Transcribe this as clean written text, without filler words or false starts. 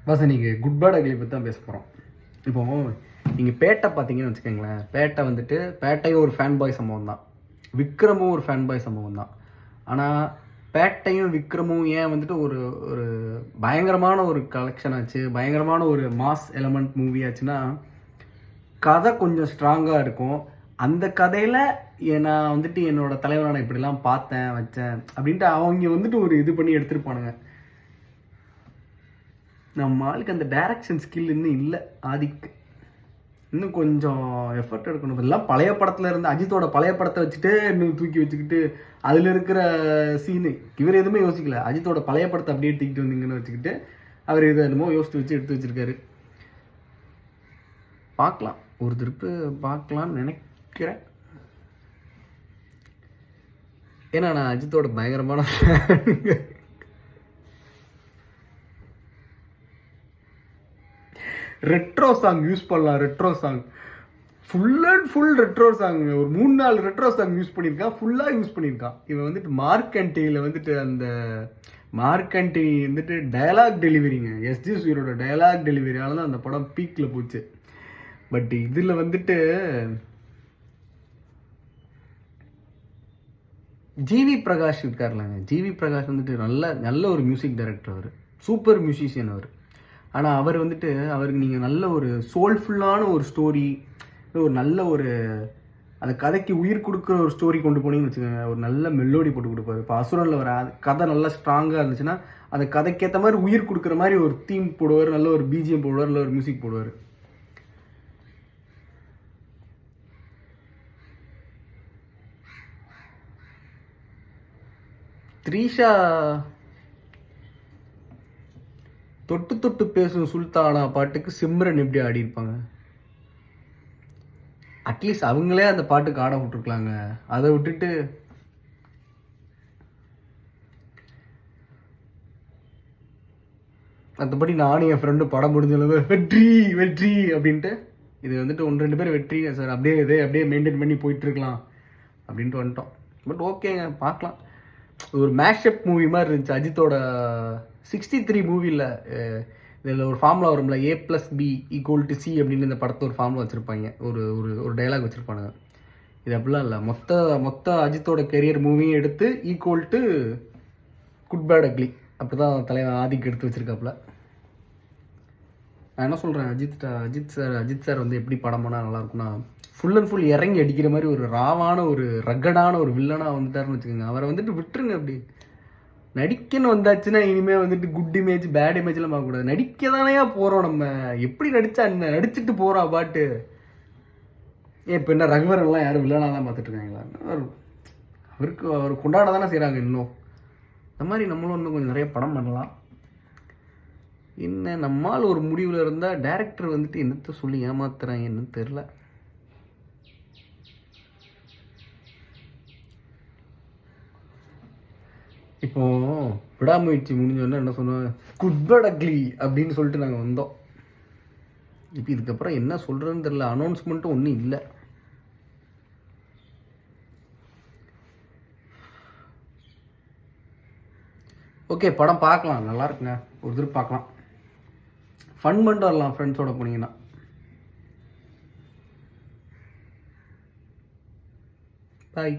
Pass இன்னைக்கு good bad ugly பற்றி தான் பேச போகிறோம். இப்போ நீங்கள் பேட்டை பார்த்தீங்கன்னு வச்சுக்கோங்களேன். பேட்டை வந்துட்டு பேட்டையும் ஒரு ஃபேன் பாய் சம்பவம் தான், விக்ரமும் ஒரு ஃபேன் பாய் சம்பவம் தான். ஆனால் பேட்டையும் விக்ரமும் ஏன் வந்துட்டு ஒரு ஒரு பயங்கரமான ஒரு கலெக்ஷன் ஆச்சு, பயங்கரமான ஒரு மாஸ் எலமெண்ட் மூவி ஆச்சுன்னா, கதை கொஞ்சம் ஸ்ட்ராங்காக இருக்கும். அந்த கதையில் நான் வந்துட்டு என்னோட தலைவரை நான் இப்படிலாம் பார்த்தேன் வச்சேன் அப்படின்ட்டு அவங்க வந்துட்டு ஒரு இது பண்ணி எடுத்துருப்பானுங்க. நம்ம ஆளுக்கு அந்த டைரக்ஷன் ஸ்கில் இன்னும் இல்லை. ஆதிக்கு இன்னும் கொஞ்சம் எஃபர்ட் எடுக்கணும். இதெல்லாம் பழைய படத்தில் இருந்து அஜித்தோட பழைய படத்தை வச்சுட்டு இன்னும் தூக்கி வச்சுக்கிட்டு அதில் இருக்கிற சீனு இவர் எதுவுமே யோசிக்கல. அஜித்தோட பழைய படத்தை அப்படியே தூக்கிட்டு வந்தீங்கன்னு வச்சுக்கிட்டு அவர் எது என்னமோ யோசித்து வச்சு எடுத்து வச்சிருக்காரு. பார்க்கலாம், ஒரு திருப்பு பார்க்கலான்னு நினைக்கிறேன். ஏன்னா நான் அஜித்தோட பயங்கரமான ரெட்ரோ சாங் யூஸ் பண்ணலாம். Retro song full and full retro song, ஒரு 3-4 ரெட்ரோ சாங் யூஸ் பண்ணியிருக்கான், ஃபுல்லாக யூஸ் பண்ணியிருக்கான். இவன் வந்துட்டு மார்க் அண்ட் டீயில் வந்துட்டு அந்த மார்க் அண்ட் டீ வந்துட்டு டயலாக் டெலிவரிங்க, எஸ்ஜி சூரியோட டயலாக் டெலிவரியால தான் அந்த படம் பீக்கில் போச்சு. பட் இதில் வந்துட்டு ஜிவி பிரகாஷ் இருக்கார்லாங்க. ஜிவி பிரகாஷ் வந்துட்டு நல்ல ஒரு மியூசிக் டைரக்டர், அவர் சூப்பர் மியூசிஷியன் அவர். ஆனால் அவர் வந்துட்டு அவருக்கு நீங்கள் நல்ல ஒரு சோல்ஃபுல்லான ஒரு ஸ்டோரி, ஒரு நல்ல ஒரு அந்த கதைக்கு உயிர் கொடுக்குற ஒரு ஸ்டோரி கொண்டு போனீங்கன்னு வச்சுக்கோங்க, ஒரு நல்ல மெலோடி போட்டு கொடுப்பாரு. இப்போ அசுரனில் வர கதை நல்லா ஸ்ட்ராங்காக இருந்துச்சுன்னா அந்த கதைக்கேற்ற மாதிரி உயிர் கொடுக்குற மாதிரி ஒரு தீம் போடுவார், நல்ல ஒரு பிஜிஎம் போடுவார், நல்ல ஒரு மியூசிக் போடுவார். த்ரீஷா தொட்டு தொட்டு பேசும் சுல்தானா பாட்டுக்கு சிம்ரன் எப்படி ஆடி இருப்பாங்க? அட்லீஸ்ட் அவங்களே அந்த பாட்டுக்கு ஆட விட்டுருக்கலாங்க. அதை விட்டுட்டு மற்றபடி நானும் என் ஃப்ரெண்டு படம் முடிஞ்சளவு வெற்றி வெற்றி அப்படின்ட்டு இது வந்துட்டு 1-2 பேர் வெற்றி சார் அப்படியே மெயின்டைன் பண்ணி போயிட்டு இருக்கலாம் அப்படின்ட்டு வந்துட்டோம். பட் ஓகேங்க, பார்க்கலாம். ஒரு மேஷப் மூவி மாதிரி இருந்துச்சு. அஜித்தோட 63 மூவியில் இதில் ஒரு ஃபார்முலா வரும்ல, A+B = C அப்படின்னு இந்த படத்தை ஒரு ஃபார்முலா வச்சுருப்பாங்க, ஒரு ஒரு ஒரு டைலாக் வச்சுருப்பானுங்க. இது அப்படிலாம் இல்லை, மொத்த அஜித்தோட கெரியர் மூவியும் எடுத்து equal to good bad ugly அப்படி தான் தலைவன் ஆதிக்கு எடுத்து வச்சுருக்காப்புல. நான் என்ன சொல்கிறேன், அஜித் சார் வந்து எப்படி படம் பண்ணால் நல்லாயிருக்குன்னா, ஃபுல் அண்ட் ஃபுல் இறங்கி அடிக்கிற மாதிரி ஒரு ராவான ஒரு ரக்கடான ஒரு வில்லனாக வந்துட்டாருன்னு வச்சுக்கோங்க. அவரை வந்துட்டு விட்டுருங்க. அப்படி நடிக்கன்னு வந்தாச்சுன்னா இனிமேல் வந்துட்டு குட் இமேஜ் பேட் இமேஜ்லாம் பார்க்கக்கூடாது. நடிக்க தானேயா போகிறோம், நம்ம எப்படி நடித்தா என்ன, நடிச்சுட்டு போகிறோம் பாட்டு. இப்போ என்ன ரகுவரன்லாம் யாரும் வில்லனாக தான் பார்த்துட்டு இருக்காங்களா? அவர் கொண்டாட தானே செய்கிறாங்க. இன்னும் இந்த மாதிரி நம்மளும் இன்னும் கொஞ்சம் நிறைய படம் பண்ணலாம். என்ன நம்மால் ஒரு முடிவில் இருந்தால் டைரக்டர் வந்துட்டு என்னத்தை சொல்லி ஏமாத்துறாங்க என்னன்னு தெரில. இப்போ விடாமுயற்சி முடிஞ்சோன்னா என்ன சொன்னோம், குட் பேட் அக்லி அப்படின்னு சொல்லிட்டு நாங்கள் வந்தோம். இப்போ இதுக்கப்புறம் என்ன சொல்கிறதுன்னு தெரில. அனௌன்ஸ்மெண்ட்டும் ஒன்றும் இல்லை. ஓகே, படம் பார்க்கலாம், நல்லா இருக்குங்க, ஒரு தடவை பார்க்கலாம். ஃபன் பண்ணிட்டு வரலாம் ஃப்ரெண்ட்ஸோட போனீங்கன்னா. பாய்.